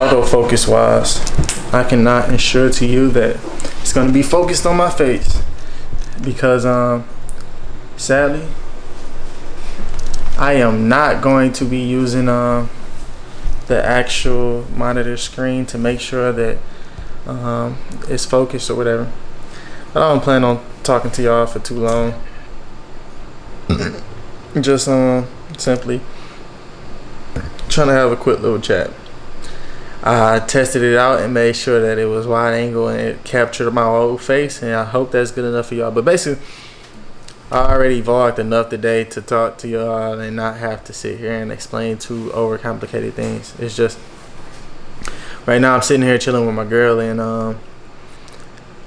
Although focus wise, I cannot ensure to you that it's gonna be focused on my face because sadly I am not going to be using the actual monitor screen to make sure that it's focused or whatever. But I don't plan on talking to y'all for too long. Just simply trying to have a quick little chat. I tested it out and made sure that it was wide angle and it captured my whole face, and I hope that's good enough for y'all. But basically, I already vlogged enough today to talk to y'all and not have to sit here and explain two overcomplicated things. It's just right now I'm sitting here chilling with my girl, and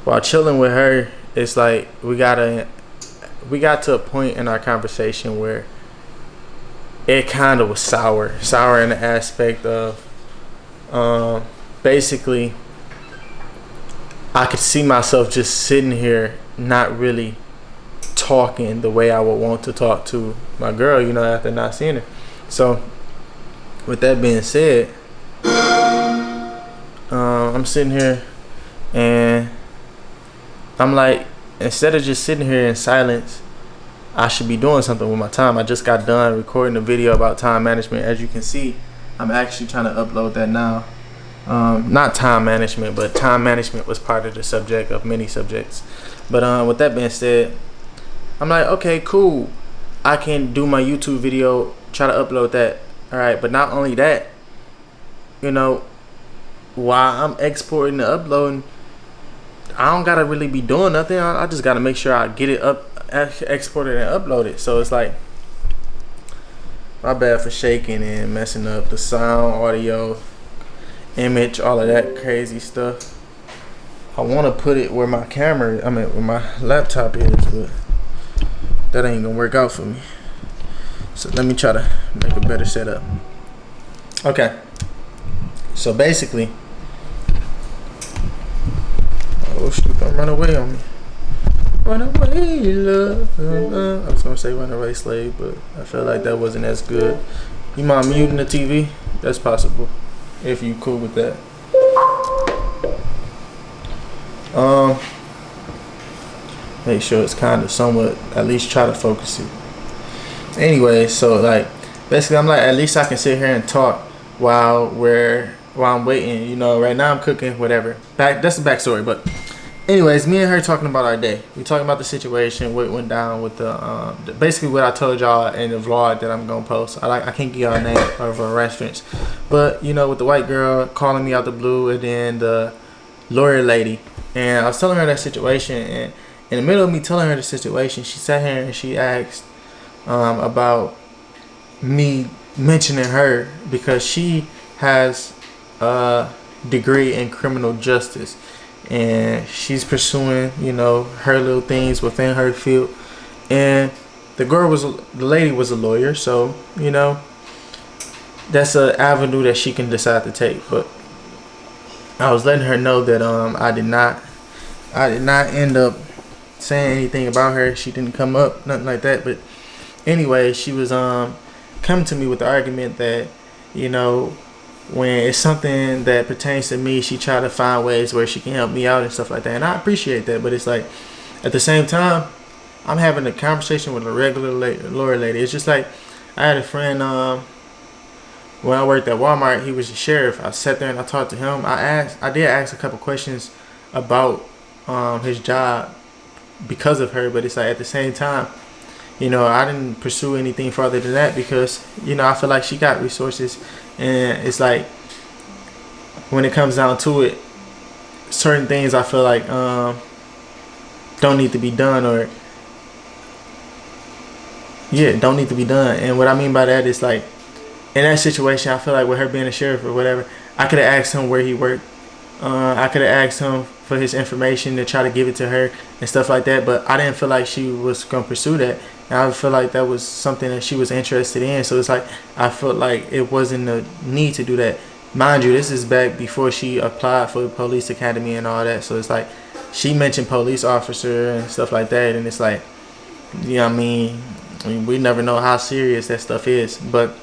while chilling with her, it's like we got to a point in our conversation where it kind of was sour in the aspect of basically I could see myself just sitting here not really talking the way I would want to talk to my girl, you know, after not seeing her. So with that being said, I'm sitting here and I'm like, instead of just sitting here in silence, I should be doing something with my time. I just got done recording a video about time management. As you can see, I'm actually trying to upload that now. Not time management, but time management was part of the subject of many subjects. But with that being said, I'm like, okay, cool. I can do my YouTube video, try to upload that. All right, but not only that, you know, while I'm exporting and uploading, I don't gotta really be doing nothing. I just gotta make sure I get it up, exported and uploaded. So it's like, my bad for shaking and messing up the sound, audio, image, all of that crazy stuff. I want to put it where my camera, where my laptop is, but that ain't gonna work out for me. So let me try to make a better setup. Okay. So basically, oh shoot, don't run away on me. Run away, love. I was gonna say run away, slave, but I feel like that wasn't as good. You mind muting the TV? That's possible, if you cool with that. Make sure it's kind of somewhat, at least try to focus it. Anyway, so like, basically I'm like, at least I can sit here and talk while I'm waiting. You know, right now I'm cooking, whatever. That's the backstory, but anyways, me and her talking about our day. We talking about the situation, what went down with the basically what I told y'all in the vlog that I'm gonna post. I can't give y'all a name of a restaurants, but you know, with the white girl calling me out the blue, and then the lawyer lady, and I was telling her that situation, and in the middle of me telling her the situation, she sat here and she asked about me mentioning her because she has a degree in criminal justice. And she's pursuing, you know, her little things within her field. And the lady was a lawyer, so you know, that's an avenue that she can decide to take. But I was letting her know that I did not end up saying anything about her. She didn't come up, nothing like that. But anyway, she was coming to me with the argument that, you know, when it's something that pertains to me, she try to find ways where she can help me out and stuff like that. And I appreciate that, but it's like, at the same time, I'm having a conversation with a regular lawyer lady. It's just like, I had a friend, when I worked at Walmart, he was a sheriff. I sat there and I talked to him. I did ask a couple questions about his job because of her, but it's like, at the same time, you know, I didn't pursue anything further than that because, you know, I feel like she got resources. And it's like, when it comes down to it, certain things I feel like don't need to be done, or don't need to be done. And what I mean by that is, like, in that situation, I feel like with her being a sheriff or whatever, I could have asked him where he worked. I could have asked him for his information to try to give it to her and stuff like that, but I didn't feel like she was gonna pursue that. And I feel like that was something that she was interested in. So it's like, I felt like it wasn't a need to do that. Mind you, this is back before she applied for the police academy and all that. So it's like, she mentioned police officer and stuff like that. And it's like, you know what I mean? We never know how serious that stuff is. But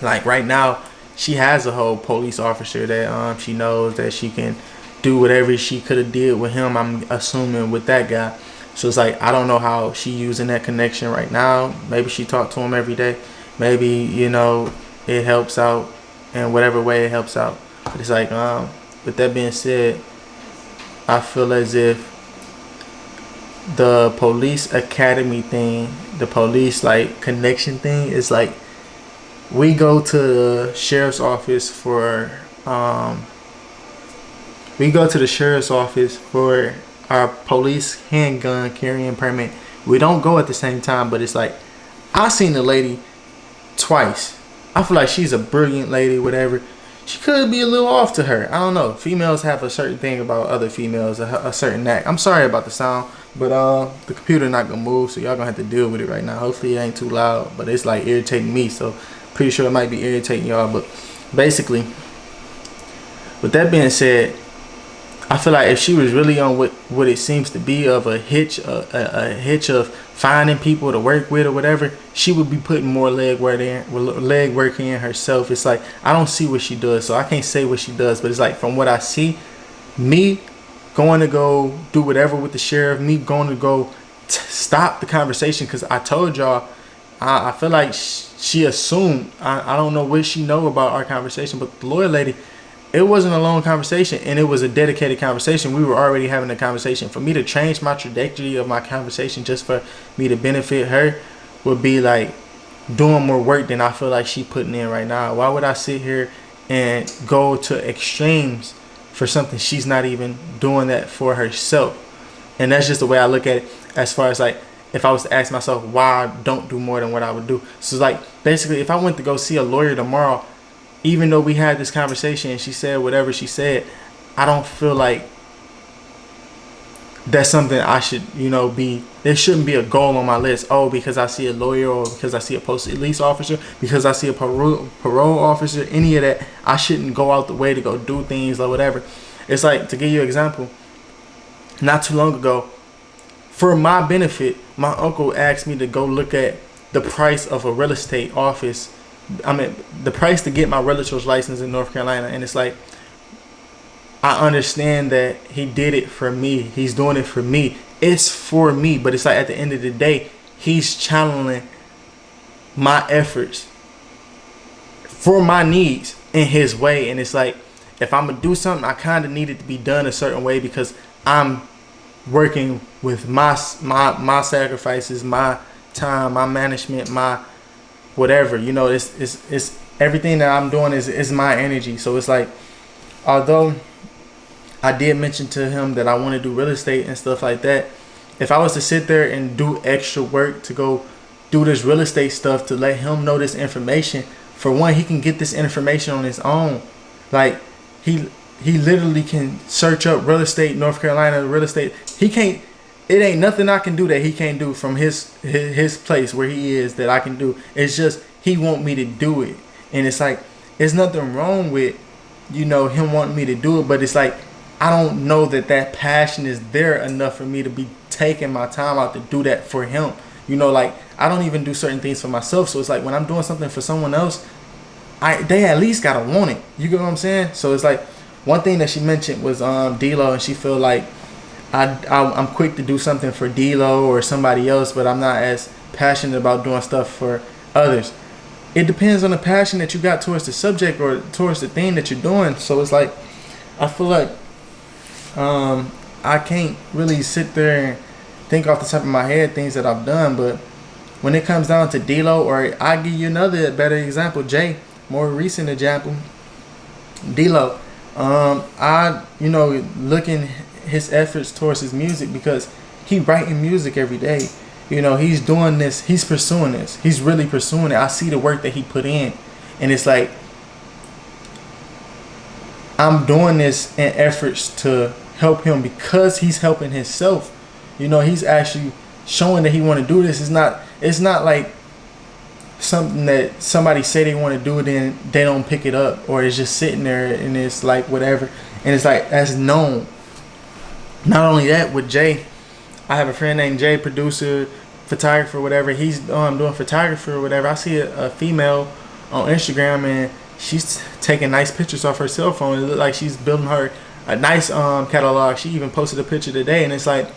like right now, she has a whole police officer that she knows that she can do whatever she could have did with him. I'm assuming with that guy. So it's like I don't know how she using that connection right now. Maybe she talked to him every day. Maybe it helps out in whatever way it helps out. But it's like with that being said, I feel as if the police academy thing, the police like connection thing is like we go to the sheriff's office for our police handgun carrying permit. We don't go at the same time, but it's like I seen the lady twice. I feel like she's a brilliant lady, whatever. She could be a little off to her. I don't know. Females have a certain thing about other females, a certain knack. I'm sorry about the sound, but the computer not gonna move, so y'all gonna have to deal with it right now. Hopefully it ain't too loud, but it's like irritating me, so pretty sure it might be irritating y'all. But basically, with that being said, I feel like if she was really on what it seems to be of a hitch of finding people to work with or whatever, she would be putting more leg work in herself. It's like I don't see what she does, so I can't say what she does, but it's like from what I see, me going to go do whatever with the sheriff, me going to go stop the conversation, because I told y'all I feel like she assumed I don't know what she know about our conversation, but the lawyer lady, it wasn't a long conversation, and it was a dedicated conversation. We were already having a conversation. For me to change my trajectory of my conversation just for me to benefit her would be like doing more work than I feel like she putting in right now. Why would I sit here and go to extremes for something she's not even doing that for herself? And that's just the way I look at it, as far as like if I was to ask myself why I don't do more than what I would do. So it's like basically if I went to go see a lawyer tomorrow, even though we had this conversation and she said whatever she said, I don't feel like that's something I should, be. There shouldn't be a goal on my list. Oh, because I see a lawyer, or because I see a police officer, because I see a parole officer, any of that, I shouldn't go out the way to go do things or whatever. It's like, to give you an example, not too long ago, for my benefit, my uncle asked me to go look at the price of a real estate office. I mean, the price to get my realtor's license in North Carolina. And it's like, I understand that he did it for me. He's doing it for me. It's for me. But it's like at the end of the day, he's channeling my efforts for my needs in his way. And it's like, if I'm going to do something, I kind of need it to be done a certain way, because I'm working with my sacrifices, my time, my management, my whatever, it's everything that I'm doing is my energy. So it's like, although I did mention to him that I want to do real estate and stuff like that, if I was to sit there and do extra work to go do this real estate stuff to let him know this information, for one, he can get this information on his own. Like he literally can search up real estate, North Carolina real estate. He can't. It ain't nothing I can do that he can't do from his place where he is that I can do. It's just he want me to do it. And it's like, there's nothing wrong with, him wanting me to do it. But it's like, I don't know that passion is there enough for me to be taking my time out to do that for him. Like, I don't even do certain things for myself. So it's like, when I'm doing something for someone else, they at least got to want it. You get what I'm saying? So it's like, one thing that she mentioned was D-Lo, and she feel like I'm quick to do something for D-Lo or somebody else, but I'm not as passionate about doing stuff for others. It depends on the passion that you got towards the subject or towards the thing that you're doing. So it's like, I feel like I can't really sit there and think off the top of my head things that I've done. But when it comes down to D-Lo, or I give you another better example, Jay, more recent example, D-Lo, I looking his efforts towards his music, because he writing music every day. He's doing this, he's pursuing this, he's really pursuing it. I see the work that he put in, and it's like, I'm doing this in efforts to help him because he's helping himself. He's actually showing that he want to do this. It's not like something that somebody say they want to do it and they don't pick it up, or it's just sitting there and it's like whatever, and it's like, that's known. Not only that, with Jay, I have a friend named Jay, producer, photographer, whatever. He's doing photography or whatever. I see a female on Instagram, and she's taking nice pictures off her cell phone. It look like she's building her a nice catalog. She even posted a picture today, and it's like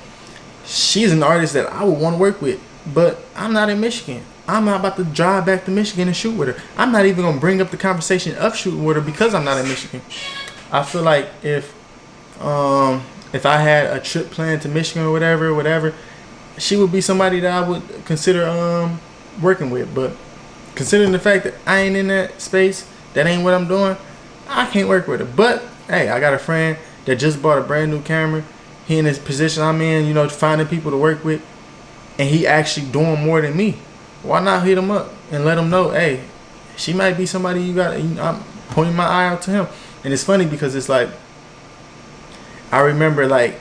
she's an artist that I would want to work with, but I'm not in Michigan. I'm not about to drive back to Michigan and shoot with her. I'm not even gonna bring up the conversation of shooting with her because I'm not in Michigan. I feel like if I had a trip planned to Michigan or whatever, she would be somebody that I would consider working with. But considering the fact that I ain't in that space, that ain't what I'm doing, I can't work with her. But hey, I got a friend that just bought a brand new camera. He in his position I'm in, finding people to work with, and he actually doing more than me. Why not hit him up and let him know, hey, she might be somebody you got. I'm pointing my eye out to him. And it's funny because it's like, I remember like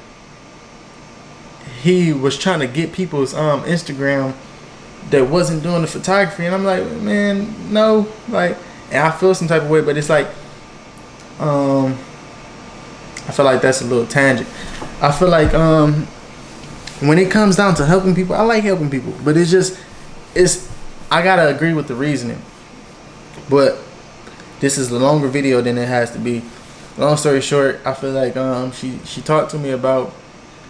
he was trying to get people's Instagram that wasn't doing the photography, and I'm like, man, no, like, and I feel some type of way, but it's like, I feel like that's a little tangent. I feel like when it comes down to helping people, I like helping people, but I gotta agree with the reasoning. But this is a longer video than it has to be. Long story short, I feel like she talked to me about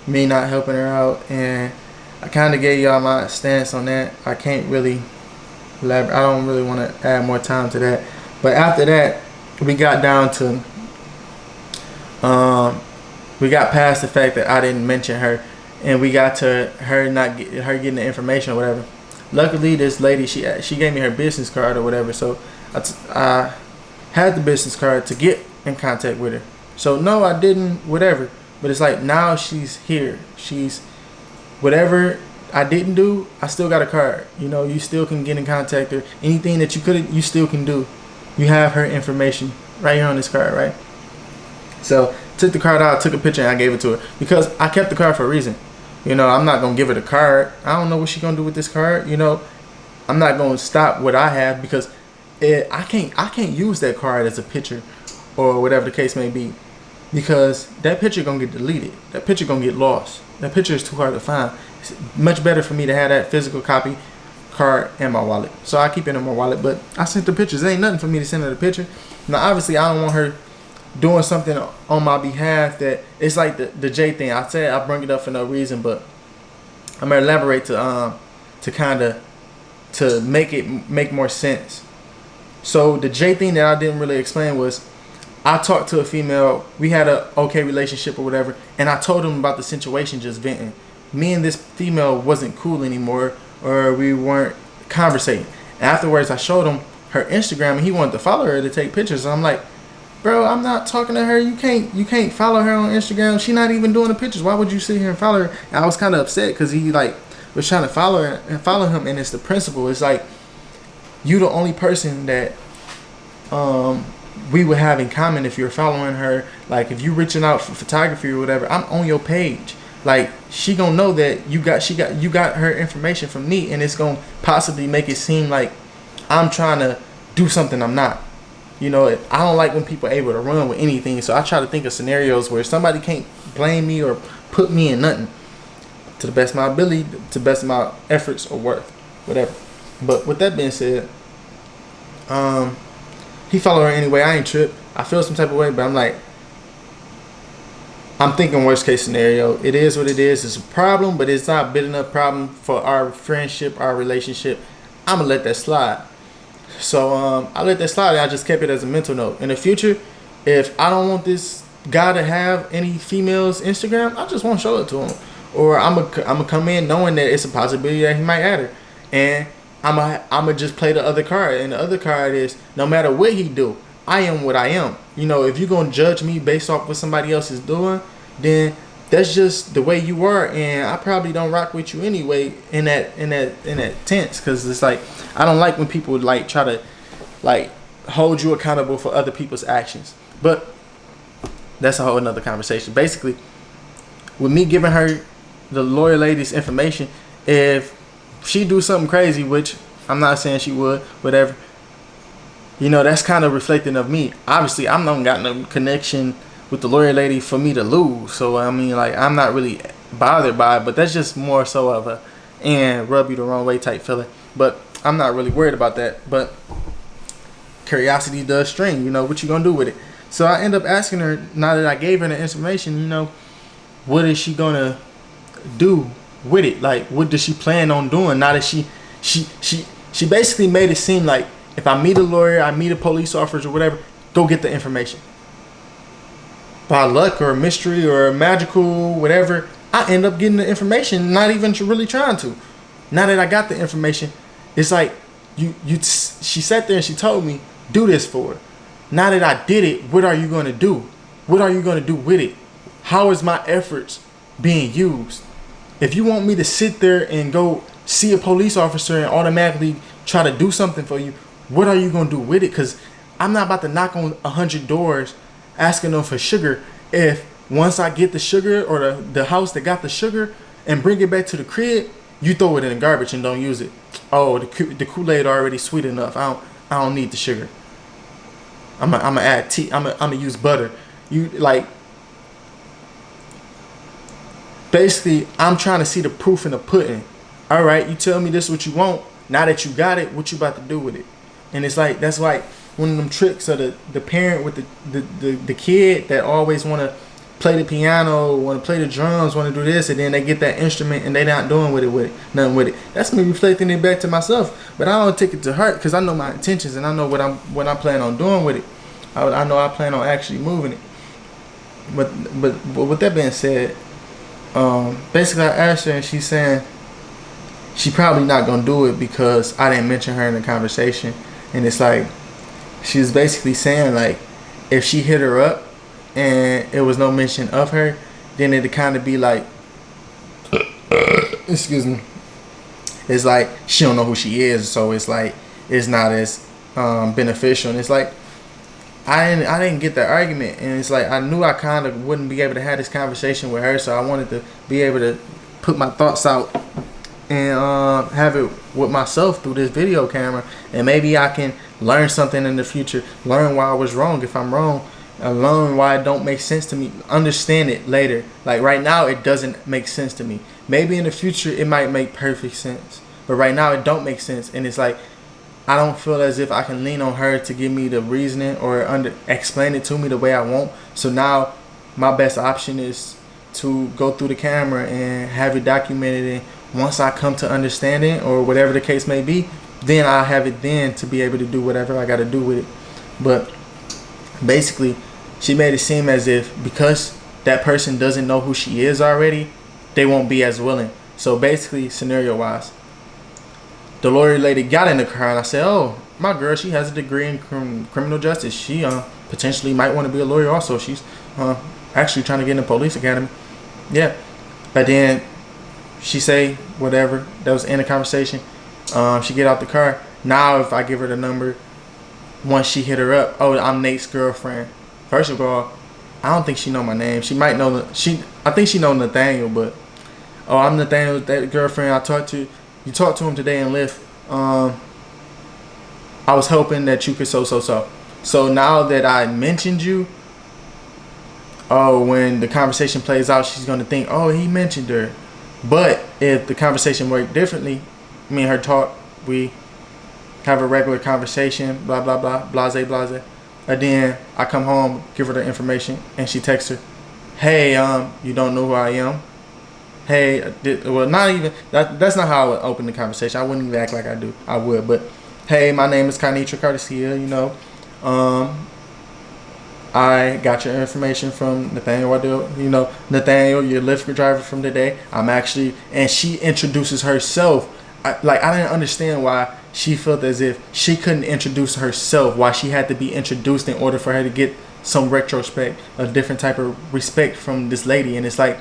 me not helping her out, and I kind of gave y'all my stance on that. I can't really elaborate. I don't really want to add more time to that. But after that, we got down to we got past the fact that I didn't mention her, and we got to her getting the information or whatever. Luckily, this lady, she gave me her business card or whatever, so I had the business card to get in contact with her. So no, I didn't, whatever. But it's like now she's here. She's whatever I didn't do, I still got a card. You still can get in contact with her. Anything that you couldn't, you still can do. You have her information right here on this card, right? So took the card out, took a picture, and I gave it to her because I kept the card for a reason. I'm not gonna give her the card. I don't know what she's gonna do with this card. I'm not gonna stop what I have because I can't use that card as a picture or whatever the case may be, because that picture gonna get deleted. That picture gonna get lost. That picture is too hard to find. It's much better for me to have that physical copy card in my wallet. So I keep it in my wallet, but I sent the pictures. There ain't nothing for me to send her the picture. Now obviously I don't want her doing something on my behalf that it's like the J thing. I said I bring it up for no reason, but I'm gonna elaborate to make more sense. So the J thing that I didn't really explain was I talked to a female. We had a okay relationship or whatever, and I told him about the situation, just venting. Me and this female wasn't cool anymore, or we weren't conversating. Afterwards, I showed him her Instagram, and he wanted to follow her to take pictures. And I'm like, bro, I'm not talking to her. You can't follow her on Instagram. She's not even doing the pictures. Why would you sit here and follow her? And I was kind of upset because he was trying to follow her and follow him, and it's the principle. It's like you the only person that we would have in common if you're following her. Like if you reaching out for photography or whatever, I'm on your page. Like she gonna know that you got her information from me, and it's gonna possibly make it seem like I'm trying to do something I'm not. I don't like when people are able to run with anything, so I try to think of scenarios where somebody can't blame me or put me in nothing to the best of my ability, to the best of my efforts or worth, whatever. But with that being said, he followed her anyway. I ain't tripped. I feel some type of way, but I'm thinking worst case scenario. It is what it is. It's a problem, but it's not a big enough problem for our friendship, our relationship. I'm gonna let that slide. So I let that slide, and I just kept it as a mental note. In the future, if I don't want this guy to have any females Instagram, I just won't show it to him. Or I'm gonna come in knowing that it's a possibility that he might add her, and I'm gonna just play the other card. And the other card is no matter what he do, I am what I am. If you're gonna judge me based off what somebody else is doing, then that's just the way you are, and I probably don't rock with you anyway in that tense, because it's like I don't like when people try to hold you accountable for other people's actions. But that's a whole another conversation. Basically, with me giving her the lawyer lady's information, if she do something crazy, which I'm not saying she would, whatever, that's kind of reflecting of me. Obviously, I'm not got no connection with the lawyer lady for me to lose. So I'm not really bothered by it, but that's just more so of and rub you the wrong way type feeling. But I'm not really worried about that. But curiosity does string. You know, what you gonna do with it? So I end up asking her, now that I gave her the information, you know, what is she gonna do with it? Like, what does she plan on doing now that she basically made it seem like if I meet a lawyer, I meet a police officer or whatever, go get the information. By luck or mystery or magical, whatever, I end up getting the information, not even really trying to. Now that I got the information, it's like she sat there and she told me, do this for her. Now that I did it, what are you going to do? What are you going to do with it? How is my efforts being used? If you want me to sit there and go see a police officer and automatically try to do something for you, what are you going to do with it? Because I'm not about to knock on 100 doors asking them for sugar if once I get the sugar or the house that got the sugar and bring it back to the crib, you throw it in the garbage and don't use it. Oh, the Kool-Aid already sweet enough. I don't need the sugar. I'm gonna add tea. I'm gonna use butter. You like basically I'm trying to see the proof in the pudding. All right, you tell me this is what you want. Now that you got it, what you about to do with it? And it's like that's like one of them tricks of the parent with the kid that always want to play the piano, want to play the drums, want to do this, and then they get that instrument and they not doing nothing with it. That's me reflecting it back to myself, but I don't take it to heart because I know my intentions and I know what I plan on doing with it. I know I plan on actually moving it. But with that being said, basically I asked her and she's saying she probably not gonna do it because I didn't mention her in the conversation, and it's like she was basically saying like if she hit her up and it was no mention of her, then it'd kind of be like, excuse me, it's like she don't know who she is, so it's like it's not as beneficial. And it's like I didn't get that argument, and it's like I knew I kind of wouldn't be able to have this conversation with her, so I wanted to be able to put my thoughts out and have it with myself through this video camera, and maybe I can learn something in the future, learn why I was wrong if I'm wrong, and learn why it don't make sense to me, understand it later. Like right now it doesn't make sense to me. Maybe in the future it might make perfect sense, but right now it don't make sense. And it's like I don't feel as if I can lean on her to give me the reasoning or explain it to me the way I want. So now my best option is to go through the camera and have it documented, and once I come to understanding or whatever the case may be, then I'll have it then to be able to do whatever I got to do with it. But basically she made it seem as if because that person doesn't know who she is already, they won't be as willing. So basically, scenario wise, the lawyer lady got in the car and I said, oh, my girl, she has a degree in criminal justice. She potentially might want to be a lawyer also. She's actually trying to get in the police academy. Yeah. But then she say whatever that was in the conversation. She get out the car. Now if I give her the number, once she hit her up, oh, I'm Nate's girlfriend. First of all, I don't think she know my name. She might know I think she know Nathaniel, but oh, I'm Nathaniel, that girlfriend I talked to. You talked to him today in Lyft. I was hoping that you could so. So now that I mentioned you, oh, when the conversation plays out, she's gonna think, oh, he mentioned her. But if the conversation worked differently, me and her talk, we have a regular conversation, blah blah blah, blase blase. And then I come home, give her the information, and she texts her, hey, you don't know who I am? Hey, well, not even that's not how I would open the conversation. I wouldn't even act like I do. I would, but hey, my name is Kanitra Cardesia. You know, I got your information from Nathaniel Waddell. You know, Nathaniel, your Lyft driver from today. I'm actually, and she introduces herself. I didn't understand why she felt as if she couldn't introduce herself. Why she had to be introduced in order for her to get some retrospect, a different type of respect from this lady. And it's like,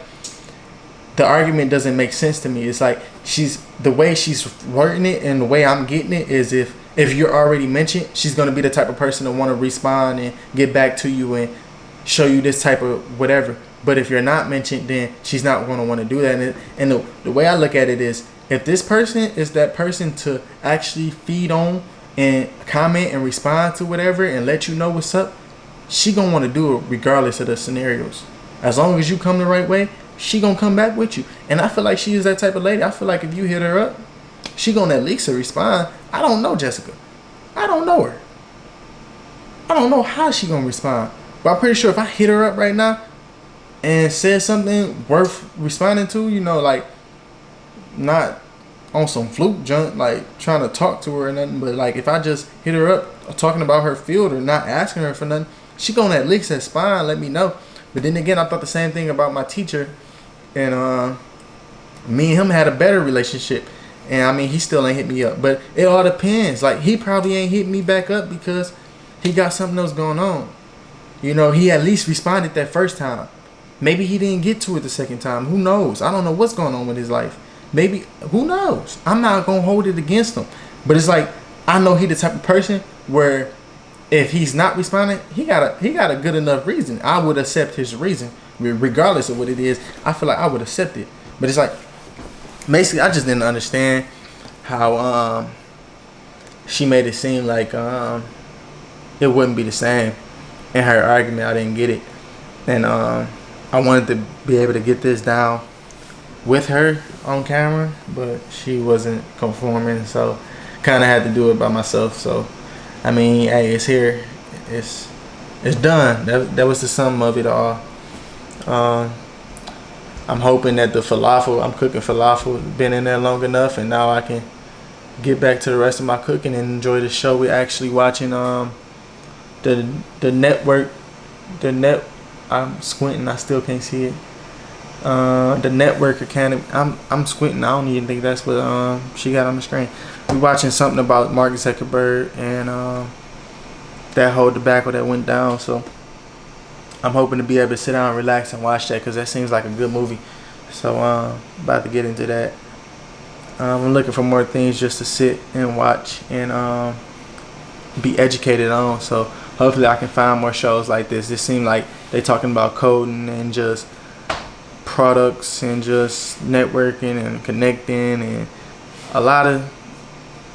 the argument doesn't make sense to me. It's like the way she's wording it and the way I'm getting it is if you're already mentioned, she's going to be the type of person to want to respond and get back to you and show you this type of whatever. But if you're not mentioned, then she's not going to want to do that. And the way I look at it is, if this person is that person to actually feed on and comment and respond to whatever and let you know what's up, she going to want to do it regardless of the scenarios. As long as you come the right way, she gonna come back with you. And I feel like she is that type of lady. I feel like if you hit her up, she gonna at least respond. I don't know Jessica. I don't know her. I don't know how she gonna respond. But I'm pretty sure if I hit her up right now and said something worth responding to, you know, like not on some fluke junk, like trying to talk to her or nothing, but like if I just hit her up talking about her field or not asking her for nothing, she gonna at least respond, let me know. But then again, I thought the same thing about my teacher, and me and him had a better relationship. And I mean, he still ain't hit me up, but it all depends. Like, he probably ain't hit me back up because he got something else going on. You know, he at least responded that first time. Maybe he didn't get to it the second time. Who knows? I don't know what's going on with his life. Maybe, who knows? I'm not gonna hold it against him. But it's like, I know he the type of person where if he's not responding, he got a good enough reason. I would accept his reason, regardless of what it is. I feel like I would accept it. But it's like, basically, I just didn't understand how she made it seem like it wouldn't be the same in her argument. I didn't get it, and I wanted to be able to get this down with her on camera, but she wasn't conforming, so kind of had to do it by myself. So I mean, hey, it's here, it's done. That was the sum of it all. I'm hoping that the falafel, I'm cooking falafel, been in there long enough, and now I can get back to the rest of my cooking and enjoy the show. We're actually watching the network, I'm squinting, I still can't see it. The Network Academy. I'm squinting. I don't even think that's what she got on the screen. We're watching something about Mark Zuckerberg and that whole debacle that went down. So I'm hoping to be able to sit down and relax and watch that, because that seems like a good movie. So about to get into that. I'm looking for more things just to sit and watch and be educated on. So hopefully I can find more shows like this. It seems like they talking about coding and just products and just networking and connecting and a lot of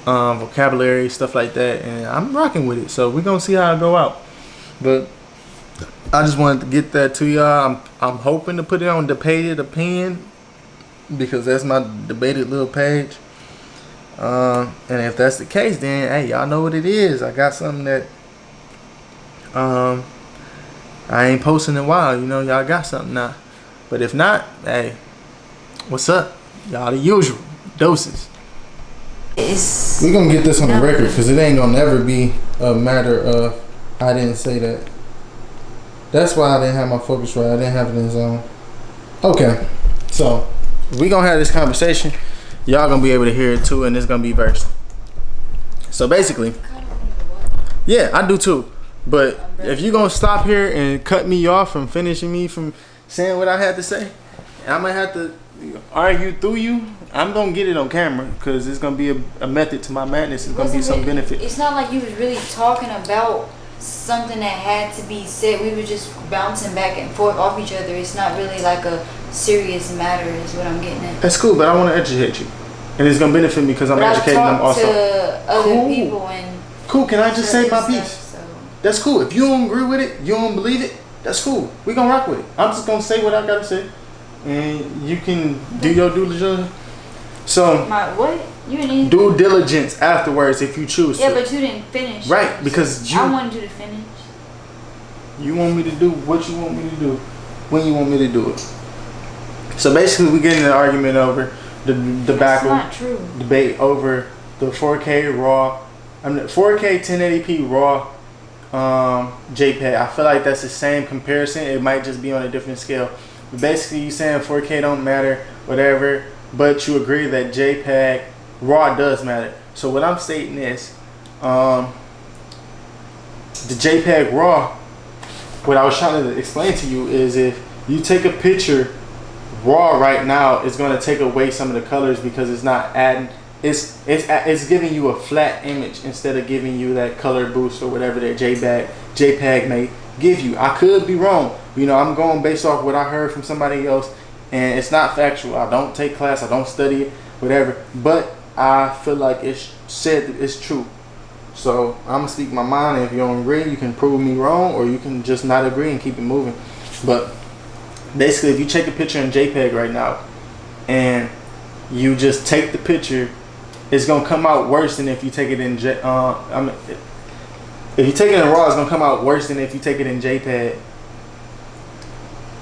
vocabulary, stuff like that, and I'm rocking with it. So we're gonna see how it go out. But I just wanted to get that to y'all. I'm hoping to put it on Debated Opinion, because that's my debated little page. And if that's the case, then hey, y'all know what it is. I got something that I ain't posting in a while. You know, y'all got something now. But if not, hey, what's up? Y'all the usual doses. We're gonna get this on the record, because it ain't gonna never be a matter of I didn't say that. That's why I didn't have my focus right. I didn't have it in zone. Okay, so we gonna have this conversation. Y'all gonna be able to hear it too, and it's gonna be versed. So basically, yeah, I do too. But if you gonna stop here and cut me off from finishing me from saying what I had to say, I'm gonna have to argue through you. I'm gonna get it on camera, because it's gonna be a method to my madness. It's gonna be some benefit. It's not like you was really talking about something that had to be said. We were just bouncing back and forth off each other. It's not really like a serious matter, is what I'm getting at. That's cool, but I want to educate you, and it's gonna benefit me because I'm educating them also. To other people and cool. Can I just say my piece? So. That's cool. If you don't agree with it, you don't believe it, that's cool. We gonna rock with it. I'm just gonna say what I gotta say, and you can do your due diligence. So my what? You didn't due diligence afterwards if you choose to. Yeah, but you didn't finish. Right, because I wanted you to finish. You want me to do what you want me to do when you want me to do it. So basically, we getting an argument over the debacle. That's not true. Debate over the 4K raw, 4K 1080p raw JPEG. I feel like that's the same comparison. It might just be on a different scale. But basically, you saying 4K don't matter, whatever. But you agree that JPEG raw does matter. So what I'm stating is, the JPEG raw. What I was trying to explain to you is, if you take a picture raw right now, it's going to take away some of the colors, because it's not adding. It's giving you a flat image instead of giving you that color boost or whatever that JPEG may give you. I could be wrong. You know, I'm going based off what I heard from somebody else, and it's not factual. I don't take class. I don't study it, whatever. But I feel like it's said that it's true. So I'm gonna speak my mind. If you don't agree, you can prove me wrong, or you can just not agree and keep it moving. But basically, if you take a picture in JPEG right now, and you just take the picture, it's gonna come out worse than if you take it in If you take it in RAW, it's gonna come out worse than if you take it in JPEG.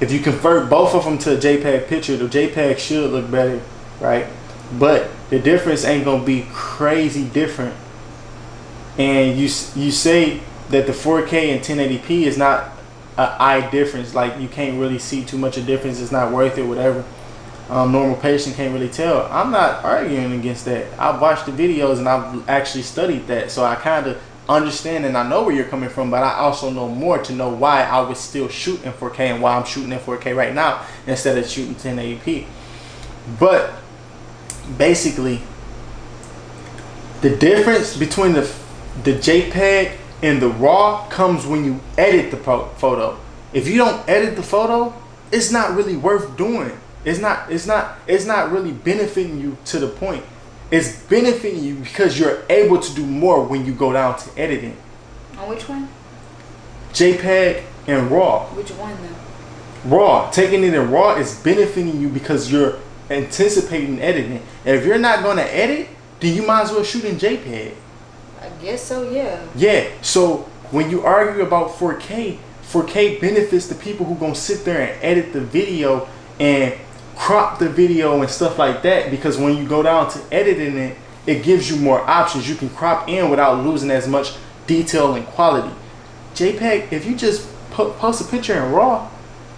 If you convert both of them to a JPEG picture, the JPEG should look better, right? But the difference ain't gonna be crazy different. And you say that the 4K and 1080p is not an eye difference, like you can't really see too much of difference, it's not worth it, whatever. Normal patient can't really tell. I'm not arguing against that. I've watched the videos and I've actually studied that, so I kind of understand and I know where you're coming from, but I also know more to know why I was still shooting 4K and why I'm shooting in 4K right now instead of shooting 1080p. But basically, the difference between the JPEG and the RAW comes when you edit the photo. If you don't edit the photo, it's not really worth doing. It's not really benefiting you to the point. It's benefiting you because you're able to do more when you go down to editing. On which one? JPEG and RAW. Which one though? RAW. Taking it in RAW is benefiting you because you're anticipating editing. And if you're not going to edit, then you might as well shoot in JPEG. I guess so, yeah. Yeah. So when you argue about 4K, 4K benefits the people who going to sit there and edit the video and crop the video and stuff like that, because when you go down to editing it, it gives you more options. You can crop in without losing as much detail and quality. JPEG, if you just post a picture in RAW,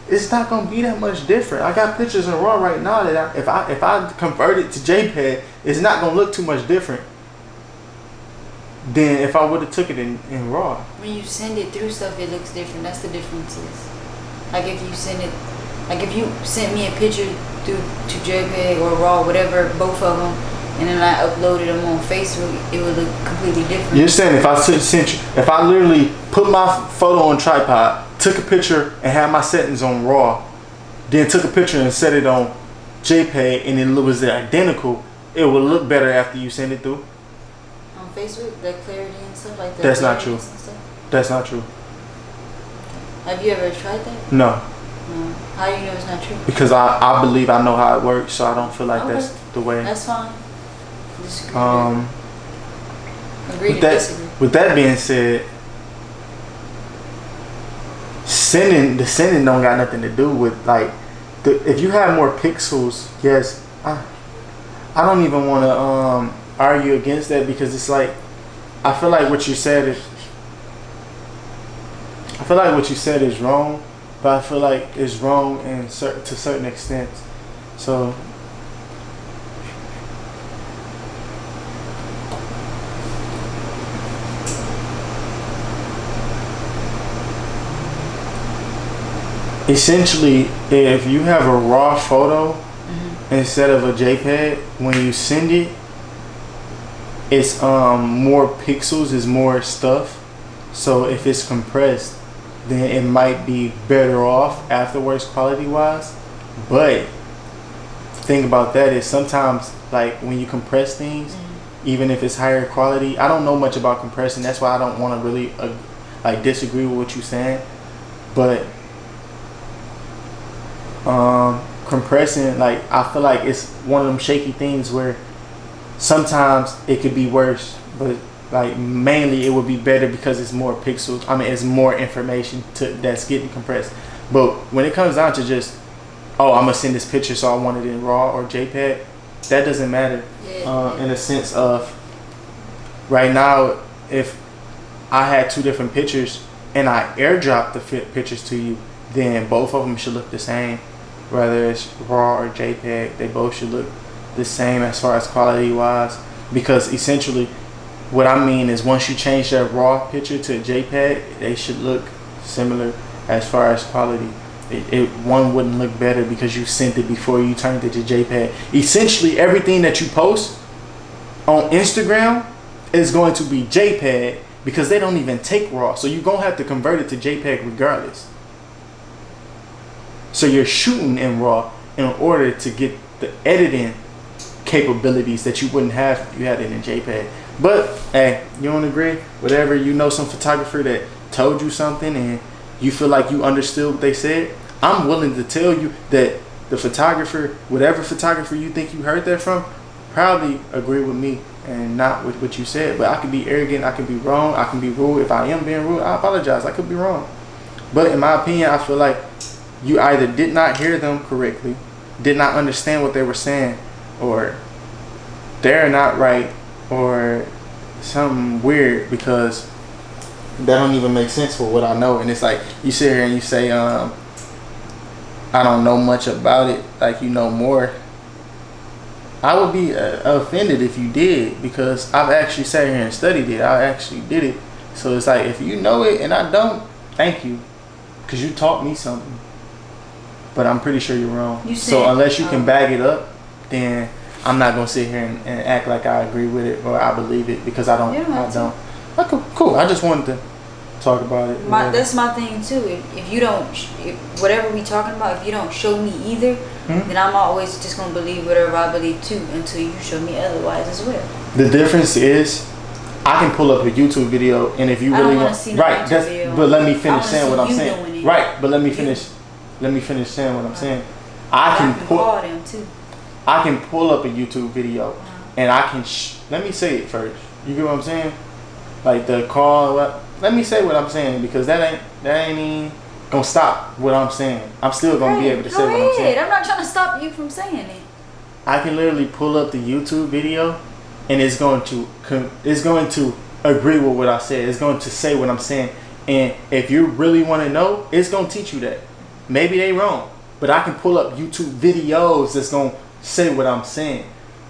it's not gonna be that much different. I got pictures in RAW right now that if I convert it to JPEG, it's not gonna look too much different than if I would have took it in RAW. When you send it through stuff, it looks different. That's the differences. Like if you send me a picture through to JPEG or RAW, whatever, both of them, and then I uploaded them on Facebook, it would look completely different. You're saying if I literally put my photo on tripod, took a picture and had my settings on RAW, then took a picture and set it on JPEG, and it was identical, it would look better after you send it through? On Facebook, the clarity and stuff like that? That's not true. That's not true. Have you ever tried that? No. No. How do you know it's not true? Because I believe I know how it works, so I don't feel like that's the way. That's fine. Agree to disagree. With that being said, sending don't got nothing to do with like if you have more pixels. Yes, I don't even want to argue against that, because it's like I feel like what you said is wrong, but I feel like it's wrong to certain extents. So essentially, if you have a RAW photo instead of a JPEG, when you send it, it's more pixels, is more stuff. So if it's compressed, then it might be better off afterwards quality wise. But the thing about that is sometimes, like when you compress things, even if it's higher quality, I don't know much about compressing, that's why I don't want to really like disagree with what you're saying, but compressing, like I feel like it's one of them shaky things where sometimes it could be worse, but like mainly it would be better because it's more pixels. I mean, it's more information that's getting compressed. But when it comes down to just, oh, I'm gonna send this picture, so I want it in RAW or JPEG, that doesn't matter. In a sense of right now, if I had two different pictures and I airdrop the pictures to you, then both of them should look the same. Whether it's RAW or JPEG, they both should look the same as far as quality wise, because essentially what I mean is once you change that RAW picture to a JPEG, they should look similar as far as quality. One wouldn't look better because you sent it before you turned it to JPEG. Essentially everything that you post on Instagram is going to be JPEG because they don't even take RAW, so you're gonna have to convert it to JPEG regardless. So you're shooting in RAW in order to get the editing capabilities that you wouldn't have if you had it in JPEG. But hey, you don't agree? Whatever, you know some photographer that told you something and you feel like you understood what they said, I'm willing to tell you that the photographer, whatever photographer you think you heard that from, probably agree with me and not with what you said. But I could be arrogant, I could be wrong, I can be rude. If I am being rude, I apologize. I could be wrong. But in my opinion, I feel like you either did not hear them correctly, did not understand what they were saying, or they're not right, or something weird, because that don't even make sense for what I know. And it's like you sit here and you say, I don't know much about it, like you know more. I would be offended if you did, because I've actually sat here and studied it. I actually did it. So it's like, if you know it and I don't, thank you, because you taught me something. But I'm pretty sure you're wrong. So unless you can bag it up, then I'm not gonna sit here and act like I agree with it or I believe it, because I don't. I don't. Okay, cool. I just wanted to talk about it. That's my thing too. If you don't, whatever we talking about, if you don't show me either, then I'm always just gonna believe whatever I believe too, until you show me otherwise as well. The difference is, I can pull up a YouTube video, and if you really want, right? That's. But let me finish saying what I'm saying. Right. But let me finish. Let me finish saying what I'm saying. I can pull them too. I can pull up a YouTube video, and I can. Let me say it first. You get what I'm saying? Like the call. Let me say what I'm saying, because that ain't even gonna stop what I'm saying. I'm still gonna be able to say what I'm saying. I'm not trying to stop you from saying it. I can literally pull up the YouTube video, and it's going to agree with what I said. It's going to say what I'm saying. And if you really want to know, it's gonna teach you that. Maybe they wrong, but I can pull up YouTube videos that's gonna say what I'm saying.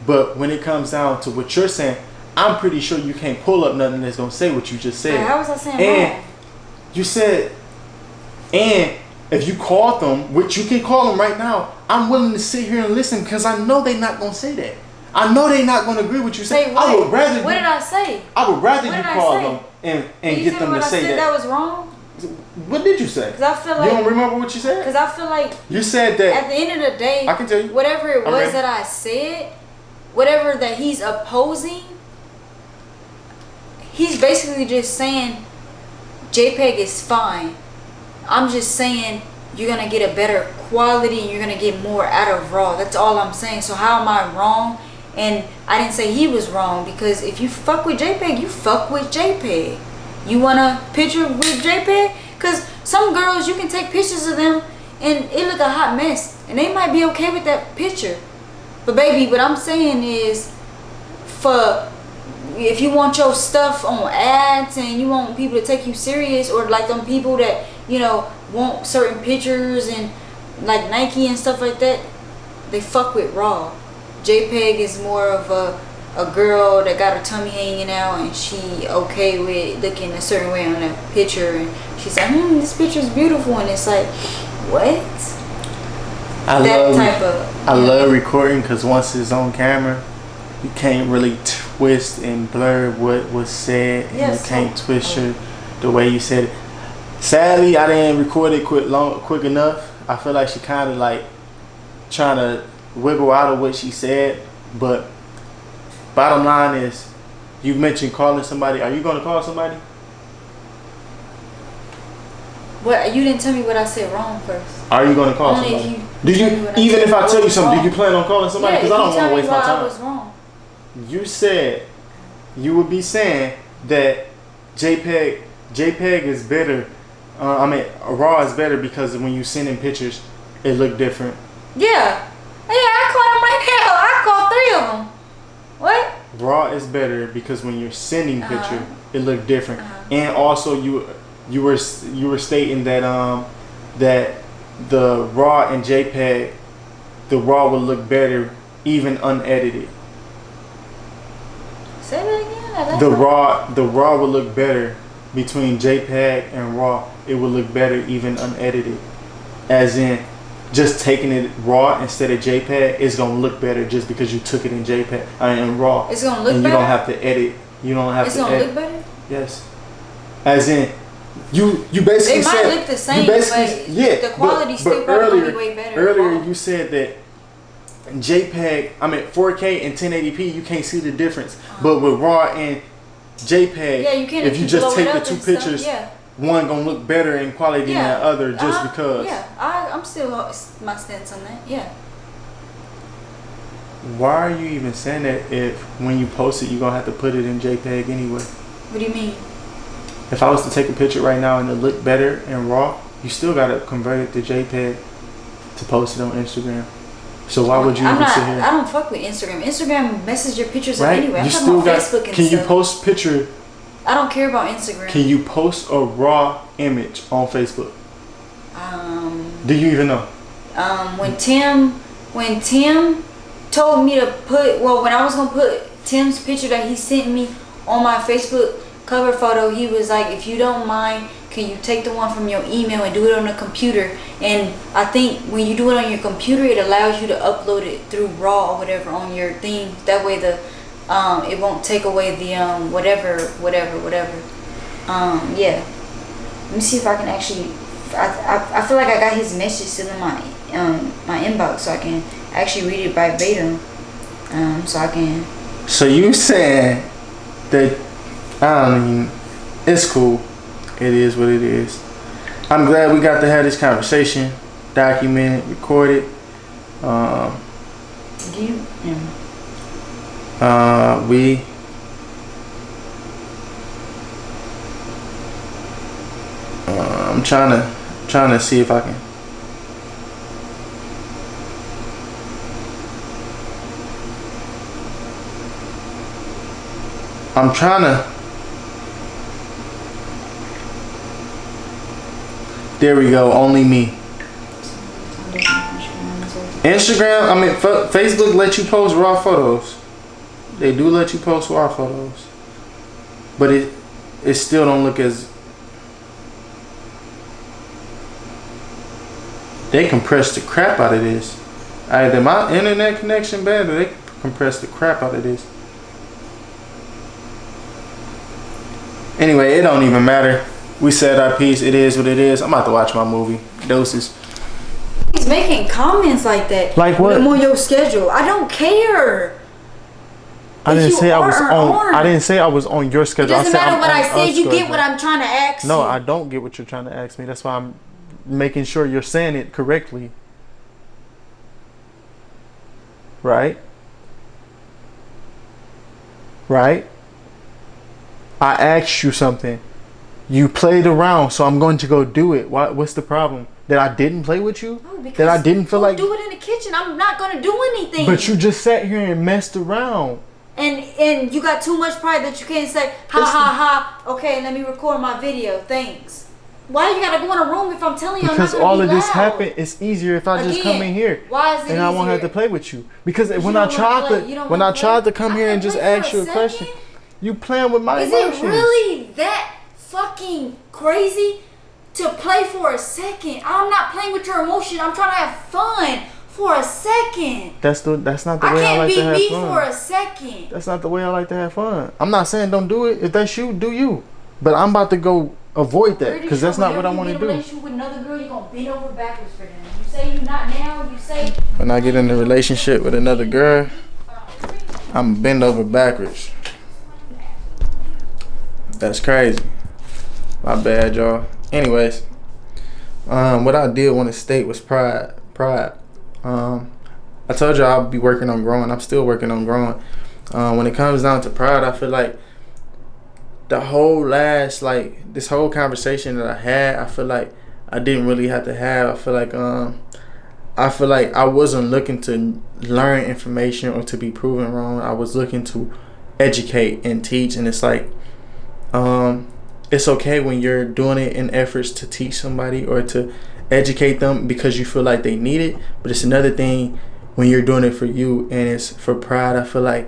But when it comes down to what you're saying, I'm pretty sure you can't pull up nothing that's gonna say what you just said. How was I saying wrong? You said, and if you called them, which you can call them right now, I'm willing to sit here and listen, because I know they're not gonna say that. I know they're not gonna agree with you. Say what? I would rather. What did I say? I would rather you call them and get them to say that was wrong. What did you say? Because I feel like, you don't remember what you said? Because I feel like you said that at the end of the day, I can tell you whatever it was that I said, whatever that he's opposing, he's basically just saying JPEG is fine. I'm just saying you're gonna get a better quality and you're gonna get more out of RAW. That's all I'm saying. So how am I wrong? And I didn't say he was wrong, because if you fuck with JPEG, you fuck with JPEG. You want a picture with JPEG? Because some girls, you can take pictures of them and it look a hot mess, and they might be okay with that picture. But baby, what I'm saying is, if you want your stuff on ads and you want people to take you serious, or like them people that, you know, want certain pictures and like Nike and stuff like that, they fuck with RAW. JPEG is more of a girl that got her tummy hanging out and she okay with looking a certain way on that picture, and she's like, this picture is beautiful, and it's like, what? I love recording, because once it's on camera, you can't really twist and blur what was said, and you can't twist the way you said it. Sadly, I didn't record it quick enough. I feel like she kind of like trying to wiggle out of what she said, but bottom line is, you mentioned calling somebody. Are you going to call somebody? What? You didn't tell me what I said wrong first. Are you going to call somebody? Even if I tell you something, do you plan on calling somebody? Because I don't want to waste my time. I was wrong. You said you would be saying that JPEG is better. RAW is better because when you send in pictures, it look different. Yeah, I called them right now. I called 3 of them. What? RAW is better because when you're sending picture, it look different. And also you were stating that that the RAW and JPEG, the RAW will look better even unedited. Say that again. The RAW will look better between JPEG and RAW. It will look better even unedited. As in, just taking it RAW instead of JPEG is gonna look better just because you took it in JPEG in RAW. It's gonna look better. And you don't have to edit. You don't have to edit. It's gonna look better. Yes. As in, you basically said they might look the same, but the quality still probably gonna be way better. Earlier you said that JPEG, 4K and 1080p, you can't see the difference. But with RAW and JPEG, you can't. If you just take the 2 pictures, one gonna look better in quality than the other just because. Yeah, I'm still my stance on that. Yeah. why are you even saying that if when you post it, you're going to have to put it in JPEG anyway? What do you mean? If I was to take a picture right now and it look better in RAW, you still got to convert it to JPEG to post it on Instagram. So why would you even sit here? I don't fuck with Instagram. Instagram messes your pictures up Right? anyway. I'm You talking still about got. Facebook and Can you stuff. post picture? I don't care about Instagram. Can you post a raw image on Facebook? Do you even know? When Tim told me to put, when I was gonna put Tim's picture that he sent me on my Facebook cover photo, he was like, if you don't mind, can you take the one from your email and do it on the computer? And I think when you do it on your computer, it allows you to upload it through RAW or whatever on your thing. That way it won't take away the whatever. Yeah. Let me see if I can actually. I feel like I got his message still in my inbox, so I can actually read it verbatim. So I can. So you saying that? I mean, it's cool. It is what it is. I'm glad we got to have this conversation, documented, recorded. Do you? I'm trying to see if I can. I'm trying to. There we go. Only me. Instagram, Facebook let you post raw photos. They do let you post raw photos, but it still don't look as. They compress the crap out of this. Either my internet connection bad, or they compress the crap out of this. Anyway, it don't even matter. We said our piece. It is what it is. I'm about to watch my movie. Doses. He's making comments like that. Like what? I'm on your schedule. I don't care. I didn't say I was on. I didn't say I was on your schedule. It doesn't matter what I said. You schedule. get what I'm trying to ask. No, I don't get what you're trying to ask me. That's why I'm making sure you're saying it correctly. Right? Right? I asked you something. You played around, so I'm going to go do it. What's the problem? That I didn't play with you? No, that I didn't feel like do it in the kitchen. I'm not gonna do anything. But you just sat here and messed around. And you got too much pride that you can't say ha. Okay, let me record my video. Thanks. Why you gotta go in a room if I'm telling you? Because I'm not all gonna of be this loud. happened. It's easier if I just come in here. Why is it and easier? I won't have to play with you. Because when I tried to come here and just ask you a question, you playing with my emotions. Is it really that fucking crazy to play for a second? I'm not playing with your emotion. I'm trying to have fun for a second. That's not the way I like to have fun. I can't be me for a second. That's not the way I like to have fun. I'm not saying don't do it. If that's you, do you. But I'm about to go avoid that because that's not what I want to do. When you get in a relationship with another girl, you're gonna bend over backwards for them. You say you're not now. You say when I get in a relationship with another girl, I'm bend over backwards. That's crazy. My bad, y'all. Anyways, what I did want to state was pride. I told you I'll be working on growing. I'm still working on growing. When it comes down to pride, I feel like the whole this whole conversation that I had, I feel like I didn't really have to have. I feel like I wasn't looking to learn information or to be proven wrong. I was looking to educate and teach, and it's like it's okay when you're doing it in efforts to teach somebody or to educate them because you feel like they need it. But it's another thing when you're doing it for you and it's for pride. I feel like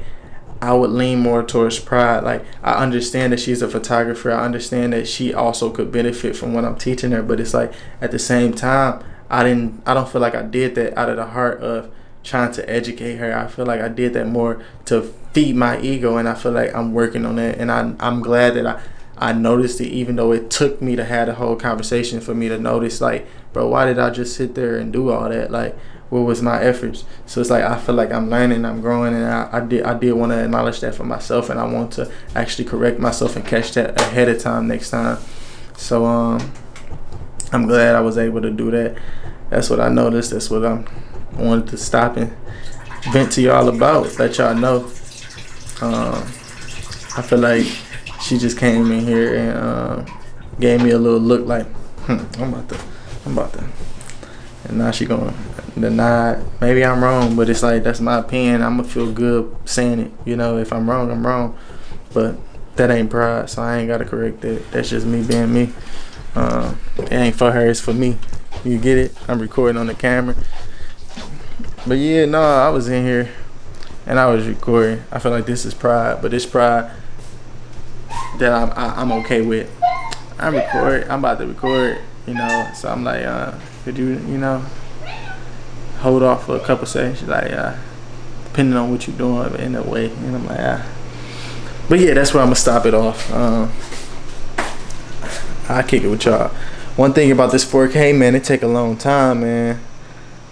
I would lean more towards pride. Like, I understand that she's a photographer. I understand that she also could benefit from what I'm teaching her. But it's like at the same time, I don't feel like I did that out of the heart of trying to educate her. I feel like I did that more to feed my ego, and I feel like I'm working on that. And I'm glad that I noticed it, even though it took me to have the whole conversation for me to notice, like, bro, why did I just sit there and do all that? Like, what was my efforts? So it's like I feel like I'm learning, I'm growing, and I did want to acknowledge that for myself, and I want to actually correct myself and catch that ahead of time next time. So I'm glad I was able to do that. That's what I noticed. That's what I wanted to stop and vent to y'all about. Let y'all know. I feel like she just came in here and gave me a little look like, I'm about to. And now she gonna deny it. Maybe I'm wrong, but it's like, that's my opinion. I'm gonna feel good saying it. You know, if I'm wrong, I'm wrong. But that ain't pride, so I ain't gotta correct that. That's just me being me. It ain't for her, it's for me. You get it? I'm recording on the camera. But yeah, no, I was in here and I was recording. I feel like this is pride, but it's pride that I'm okay with. I'm about to record, you know. So I'm like, could you know, hold off for a couple seconds? She's like, depending on what you're doing, in a way. And I'm like, But yeah, that's where I'm gonna stop it off. I'll kick it with y'all. One thing about this 4K, man, it take a long time, man.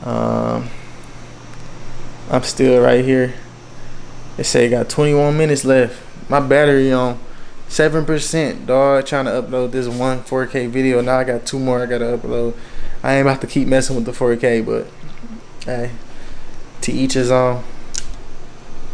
I'm still right here. They say I got 21 minutes left. My battery on 7%, dog. Trying to upload this one 4K video. Now I got 2 more I gotta upload. I ain't about to keep messing with the 4K, but hey, to each his own.